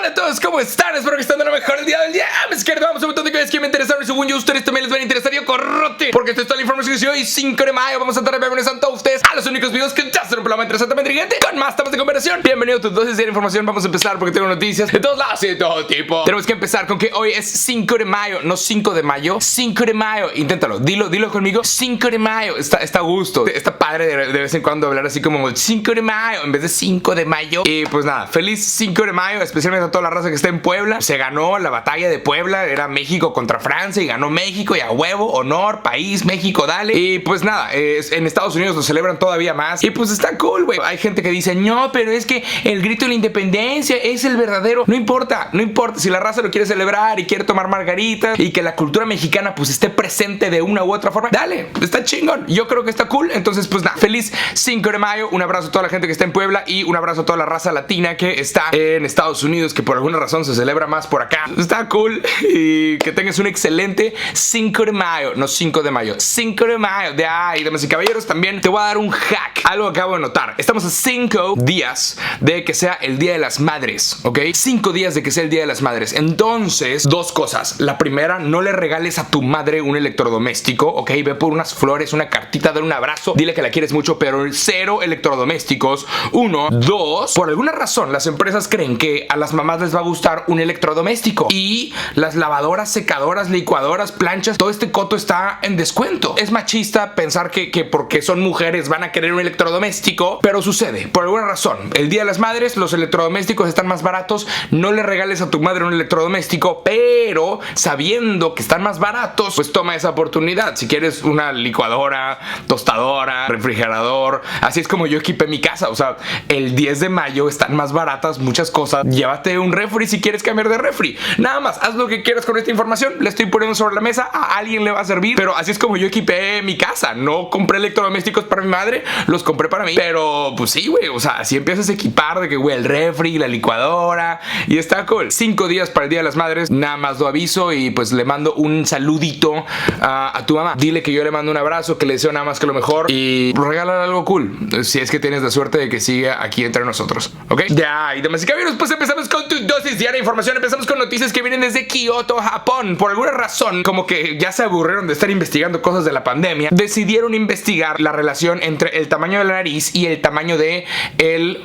Hola a todos, ¿cómo están? Espero que estén de lo mejor el día del día. Es que vamos a un montón de cosas que me interesaron y según yo ustedes también les van a interesar. Yo corrote, porque esta es toda la información que hoy 5 de mayo vamos a estar bienvenidos a todos ustedes a los únicos videos que ya son un programa interesantemente inteligente con más temas de conversación. Bienvenido a tus dosis de información. Vamos a empezar porque tengo noticias de todos lados y de todo tipo. Tenemos que empezar con que hoy es 5 de mayo, no 5 de mayo, 5 de mayo. Inténtalo, dilo conmigo. 5 de mayo, está a gusto. Está padre de vez en cuando hablar así como 5 de mayo en vez de 5 de mayo. Y pues nada, feliz 5 de mayo, especialmente a toda la raza que está en Puebla. Se ganó la batalla de Puebla, era México contra Francia y ganó México y a huevo, honor, país, México, dale. Y pues nada, en Estados Unidos lo celebran todavía más y pues está cool, güey. Hay gente que dice, no, pero es que el grito de la independencia es el verdadero. No importa, si la raza lo quiere celebrar y quiere tomar margaritas y que la cultura mexicana pues esté presente de una u otra forma, dale, está chingón. Yo creo que está cool, entonces pues nada, feliz 5 de mayo, un abrazo a toda la gente que está en Puebla y un abrazo a toda la raza latina que está en Estados Unidos, que por alguna razón se celebra más por acá. Está cool y que tengas un excelente 5 de mayo, no 5 de mayo, 5 de mayo. Damas y caballeros, también te voy a dar un hack, algo que acabo de notar. Estamos a 5 días de que sea el Día de las Madres, ¿ok? 5 días de que sea el Día de las Madres. Entonces, dos cosas. La primera, no le regales a tu madre un electrodoméstico, ¿ok? Ve por unas flores, una cartita, dale un abrazo, dile que la quieres mucho, pero cero electrodomésticos. 1, 2, por alguna razón las empresas creen que a las mamás les va a gustar un electrodoméstico y las lavadoras, secadoras, licuadoras, planchas, todo este coto está en descuento. Es machista pensar que porque son mujeres van a querer un electrodoméstico, pero sucede, por alguna razón. El Día de las Madres, los electrodomésticos están más baratos. No le regales a tu madre un electrodoméstico, pero sabiendo que están más baratos, pues toma esa oportunidad. Si quieres una licuadora, tostadora, refrigerador, así es como yo equipé mi casa. O sea, el 10 de mayo están más baratas muchas cosas. Llévate un refri si quieres cambiar de refri. Nada más, haz lo que quieras con esta información. Le estoy poniendo sobre la mesa, a alguien le va a servir, pero así es como yo equipé mi casa. No compré electrodomésticos para mi madre, los compré para mí. Pero pues sí, güey, o sea, así empiezas a equipar de que, güey, el refri, la licuadora, y está cool. 5 días para el Día de las Madres, nada más lo aviso y pues le mando un saludito a tu mamá. Dile que yo le mando un abrazo, que le deseo nada más que lo mejor y regálale algo cool, si es que tienes la suerte de que siga aquí entre nosotros, ¿ok? Ya, y demás y caballeros, pues empezamos con tu dosis diaria de información. Empezamos con noticias que vienen desde Kioto, Japón. Por alguna razón, como que ya se aburrieron de estar investigando cosas de la pandemia, decidieron investigar la relación entre el tamaño de la nariz y el tamaño de el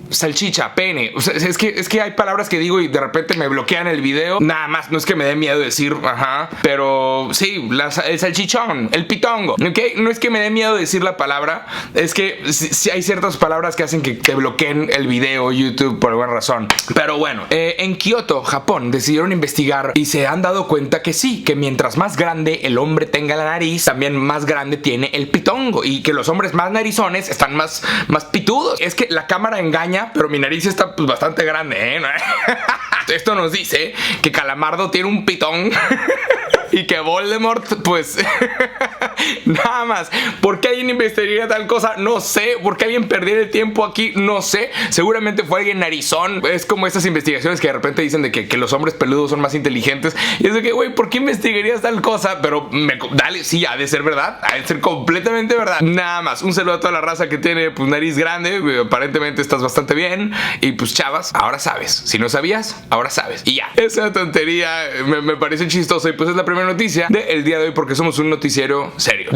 salchicha, pene. O sea, es que hay palabras que digo y de repente me bloquean el video. Nada más, no es que me dé miedo decir, ajá, pero sí, el salchichón, el pitongo, ¿ok? No es que me dé miedo decir la palabra, es que sí hay ciertas palabras que hacen que te bloqueen el video YouTube por alguna razón. Pero bueno, en Kioto, Japón, decidieron investigar y se han dado cuenta que sí, que mientras más grande el hombre tenga la nariz, también más grande tiene el pitongo y que los hombres más narizones están más pitudos. Es que la cámara engaña, pero mi nariz está pues bastante grande, ¿eh? Esto nos dice que Calamardo tiene un pitón y que Voldemort, pues nada más. ¿Por qué alguien investigaría tal cosa? No sé. ¿Por qué alguien perdiera el tiempo aquí? No sé. Seguramente fue alguien narizón. Es como estas investigaciones que de repente dicen de que los hombres peludos son más inteligentes. Y es de que, güey, ¿por qué investigarías tal cosa? Pero dale, sí, ha de ser verdad. Ha de ser completamente verdad. Nada más. Un saludo a toda la raza que tiene pues nariz grande. Aparentemente estás bastante bien. Y pues chavas, ahora sabes. Si no sabías, ahora sabes. Y ya. Esa tontería me parece chistoso. Y pues es la primera noticia del día de hoy porque somos un noticiero serio.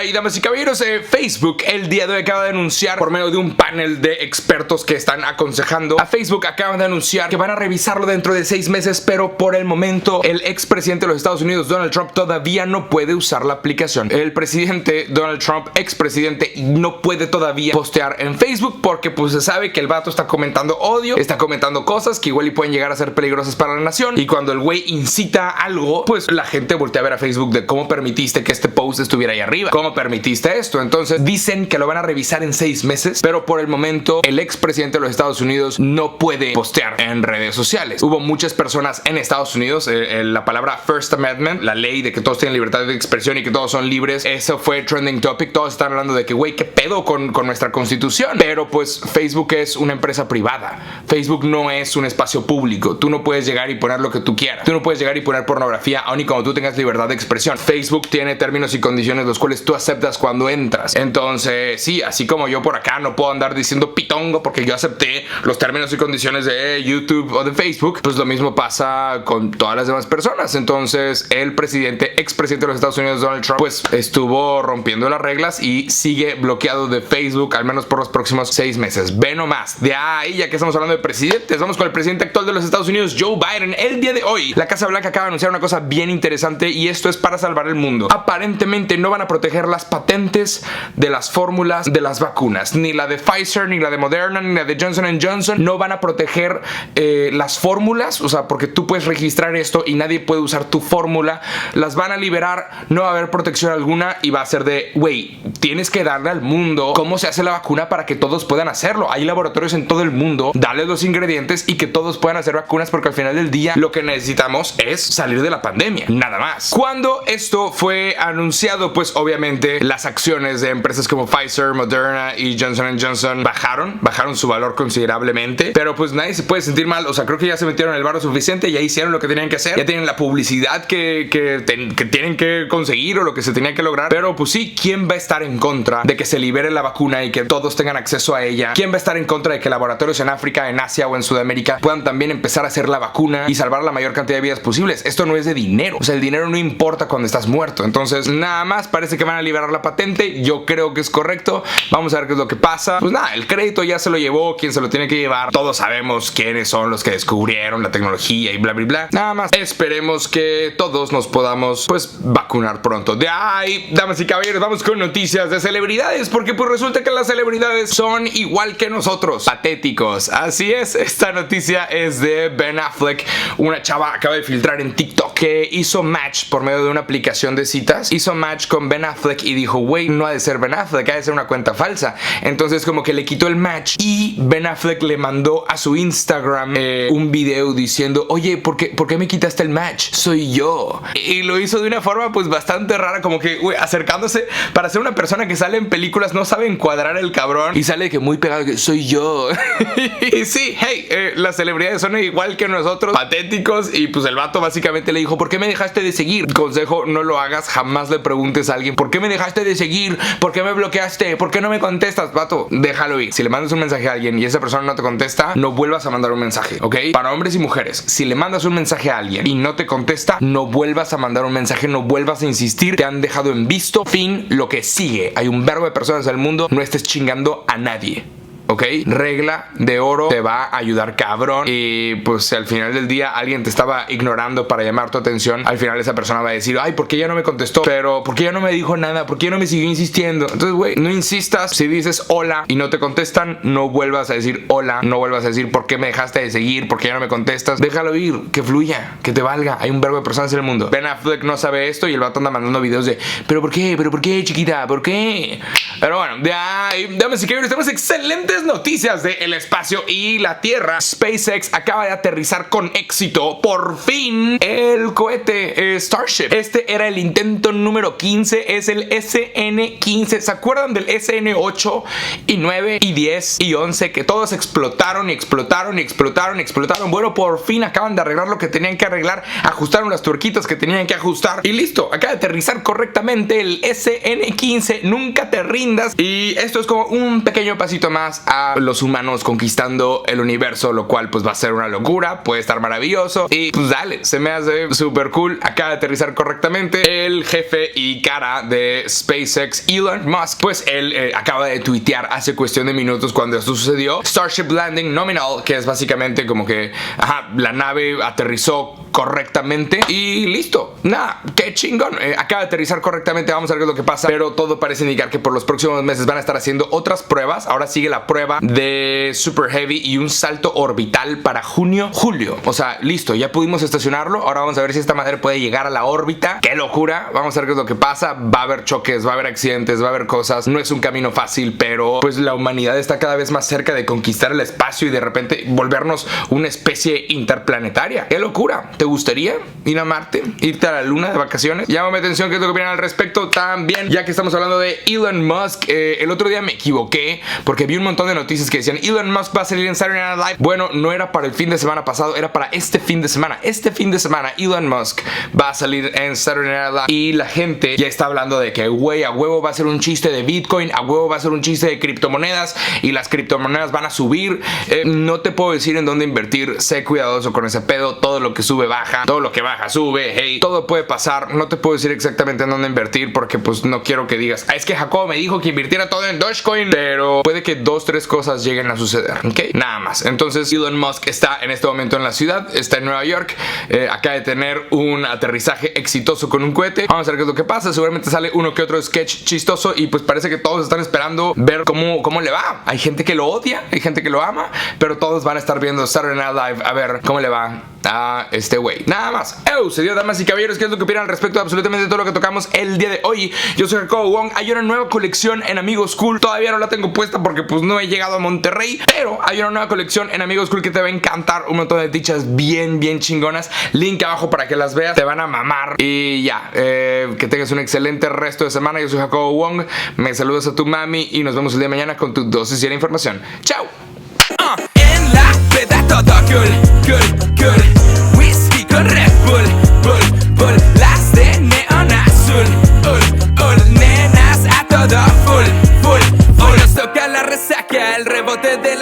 Y damas y caballeros, Facebook el día de hoy acaba de anunciar por medio de un panel de expertos que están aconsejando a Facebook, acaban de anunciar que van a revisarlo dentro de 6 meses, pero por el momento el expresidente de los Estados Unidos, Donald Trump, todavía no puede usar la aplicación. El presidente Donald Trump, expresidente, no puede todavía postear en Facebook porque pues se sabe que el vato está comentando odio, está comentando cosas que igual y pueden llegar a ser peligrosas para la nación, y cuando el güey incita algo, pues la gente voltea a ver a Facebook de cómo permitiste que este post estuviera ahí arriba, cómo permitiste esto. Entonces dicen que lo van a revisar en 6 meses, pero por el momento el expresidente de los Estados Unidos no puede postear en redes sociales. Hubo muchas personas en Estados Unidos, la palabra First Amendment, la ley de que todos tienen libertad de expresión y que todos son libres, eso fue trending topic. Todos están hablando de que, güey, ¿qué pedo con nuestra constitución? Pero pues Facebook es una empresa privada. Facebook no es un espacio público. Tú no puedes llegar y poner lo que tú quieras. Tú no puedes llegar y poner pornografía aun y cuando tú tengas libertad de expresión. Facebook tiene términos y condiciones condiciones los cuales tú aceptas cuando entras. Entonces, sí, así como yo por acá no puedo andar diciendo pitongo porque yo acepté los términos y condiciones de YouTube o de Facebook, pues lo mismo pasa con todas las demás personas. Entonces, el expresidente de los Estados Unidos, Donald Trump, pues estuvo rompiendo las reglas y sigue bloqueado de Facebook, al menos por los próximos 6 meses. Ve nomás. De ahí, ya que estamos hablando de presidentes, vamos con el presidente actual de los Estados Unidos, Joe Biden. El día de hoy, la Casa Blanca acaba de anunciar una cosa bien interesante y esto es para salvar el mundo. Aparentemente no van a proteger las patentes de las fórmulas de las vacunas. Ni la de Pfizer, ni la de Moderna, ni la de Johnson Johnson. No van a proteger las fórmulas, o sea, porque tú puedes registrar esto y nadie puede usar tu fórmula. Las van a liberar, no va a haber protección alguna y va a ser de, güey, tienes que darle al mundo cómo se hace la vacuna para que todos puedan hacerlo. Hay laboratorios en todo el mundo, dale los ingredientes y que todos puedan hacer vacunas, porque al final del día lo que necesitamos es salir de la pandemia, nada más. Cuando esto fue anunciado, pues obviamente las acciones de empresas como Pfizer, Moderna y Johnson Johnson bajaron su valor considerablemente, pero pues nadie se puede sentir mal. O sea, creo que ya se metieron el varo suficiente, ya hicieron lo que tenían que hacer, ya tienen la publicidad que tienen que conseguir o lo que se tenía que lograr. Pero pues sí, ¿quién va a estar en contra de que se libere la vacuna y que todos tengan acceso a ella? ¿Quién va a estar en contra de que laboratorios en África, en Asia o en Sudamérica puedan también empezar a hacer la vacuna y salvar la mayor cantidad de vidas posibles? Esto no es de dinero, o sea, el dinero no importa cuando estás muerto. Entonces, nada más, parece que van a liberar la patente. Yo creo que es correcto. Vamos a ver qué es lo que pasa. Pues nada, el crédito ya se lo llevó quien se lo tiene que llevar. Todos sabemos quiénes son los que descubrieron la tecnología y bla bla bla. Nada más, esperemos que todos nos podamos pues vacunar pronto. De ahí, damas y caballeros, vamos con noticias de celebridades, porque pues resulta que las celebridades son igual que nosotros, patéticos. Así es, esta noticia es de Ben Affleck. Una chava acaba de filtrar en TikTok que hizo match por medio de una aplicación de citas. Hizo match con Ben Affleck y dijo, güey, no ha de ser Ben Affleck, ha de ser una cuenta falsa. Entonces como que le quitó el match y Ben Affleck le mandó a su Instagram un video diciendo, oye, ¿por qué me quitaste el match? Soy yo. Y lo hizo de una forma pues bastante rara, como que, güey, acercándose. Para ser una persona que sale en películas no sabe encuadrar el cabrón y sale que muy pegado, que soy yo. Y sí, hey, las celebridades son igual que nosotros, patéticos. Y pues el vato básicamente le dijo, ¿por qué me dejaste de seguir? Consejo, no lo hagas, jamás le preguntes a alguien, ¿por qué me dejaste de seguir? ¿Por qué me bloqueaste? ¿Por qué no me contestas? Vato, déjalo ir. Si le mandas un mensaje a alguien y esa persona no te contesta, no vuelvas a mandar un mensaje, ¿ok? Para hombres y mujeres, si le mandas un mensaje a alguien y no te contesta, no vuelvas a mandar un mensaje, no vuelvas a insistir, te han dejado en visto, fin, lo que sigue. Hay un verbo de personas en el mundo, no estés chingando a nadie. ¿Ok? Regla de oro, te va a ayudar cabrón. Y pues si al final del día alguien te estaba ignorando para llamar tu atención, al final esa persona va a decir, ay, ¿por qué ya no me contestó? Pero ¿por qué ya no me dijo nada? ¿Por qué ya no me siguió insistiendo? Entonces, güey, no insistas. Si dices hola y no te contestan, no vuelvas a decir hola, no vuelvas a decir ¿por qué me dejaste de seguir? ¿Por qué ya no me contestas? Déjalo ir, que fluya, que te valga. Hay un verbo de personas en el mundo. Ben Affleck no sabe esto y el vato anda mandando videos de ¿pero por qué? ¿Pero por qué, chiquita? ¿Por qué? Pero bueno, de ahí, dame si quieres, tenemos excelentes noticias del espacio y la Tierra. SpaceX acaba de aterrizar con éxito, por fin, el cohete Starship. Este era el intento número 15, es el SN-15. ¿Se acuerdan del SN-8 y 9 y 10 y 11? Que todos explotaron y explotaron y explotaron y explotaron. Bueno, por fin acaban de arreglar lo que tenían que arreglar, ajustaron las tuerquitas que tenían que ajustar y listo, acaba de aterrizar correctamente el SN-15. Nunca te rindas. Y esto es como un pequeño pasito más a los humanos conquistando el universo, lo cual pues va a ser una locura, puede estar maravilloso y pues dale, se me hace súper cool. Acaba de aterrizar correctamente. El jefe y cara de SpaceX, Elon Musk, pues él acaba de tuitear hace cuestión de minutos cuando esto sucedió: Starship Landing Nominal, que es básicamente como que la nave aterrizó correctamente y listo. Nada, qué chingón. Acaba de aterrizar correctamente, vamos a ver qué es lo que pasa, pero todo parece indicar que por los próximos meses van a estar haciendo otras pruebas. Ahora sigue la prueba de Super Heavy y un salto orbital para junio, julio. O sea, listo, ya pudimos estacionarlo. Ahora vamos a ver si esta madre puede llegar a la órbita. ¡Qué locura! Vamos a ver qué es lo que pasa. Va a haber choques, va a haber accidentes, va a haber cosas. No es un camino fácil, pero pues la humanidad está cada vez más cerca de conquistar el espacio y de repente volvernos una especie interplanetaria. ¡Qué locura! ¿Te ¿Te gustaría ir a Marte? ¿Irte a la luna de vacaciones? Llama mi atención qué es lo que opinan al respecto. También, ya que estamos hablando de Elon Musk, el otro día me equivoqué porque vi un montón de noticias que decían Elon Musk va a salir en Saturday Night Live. Bueno, no era para el fin de semana pasado, era para este fin de semana. Este fin de semana Elon Musk va a salir en Saturday Night Live y la gente ya está hablando de que, güey, a huevo va a ser un chiste de Bitcoin, a huevo va a ser un chiste de criptomonedas y las criptomonedas van a subir. No te puedo decir en dónde invertir, sé cuidadoso con ese pedo. Todo lo que sube baja, todo lo que baja sube, hey, todo puede pasar. No te puedo decir exactamente en dónde invertir porque pues no quiero que digas, es que Jacobo me dijo que invirtiera todo en Dogecoin, pero puede que 2-3 cosas lleguen a suceder, ¿ok? Nada más. Entonces Elon Musk está en este momento en la ciudad, está en Nueva York, acaba de tener un aterrizaje exitoso con un cohete. Vamos a ver qué es lo que pasa. Seguramente sale uno que otro sketch chistoso y pues parece que todos están esperando ver cómo le va. Hay gente que lo odia, hay gente que lo ama, pero todos van a estar viendo Saturday Night Live a ver cómo le va a este güey. Nada más. Se dio, damas y caballeros, ¿qué es lo que opinan al respecto de absolutamente todo lo que tocamos el día de hoy? Yo soy JacoboWong. Hay una nueva colección en Amigos Cool. Todavía no la tengo puesta porque pues no he llegado a Monterrey, pero hay una nueva colección en Amigos Cool que te va a encantar. Un montón de tichas bien chingonas. Link abajo para que las veas. Te van a mamar. Y ya, que tengas un excelente resto de semana. Yo soy JacoboWong. Me saludas a tu mami y nos vemos el día de mañana con tu dosis de información. ¡Chao! En la peda todo cool. Whisky con Red Bull. Las de neón azul. Nenas a todo full. Nos toca la resaca, el rebote de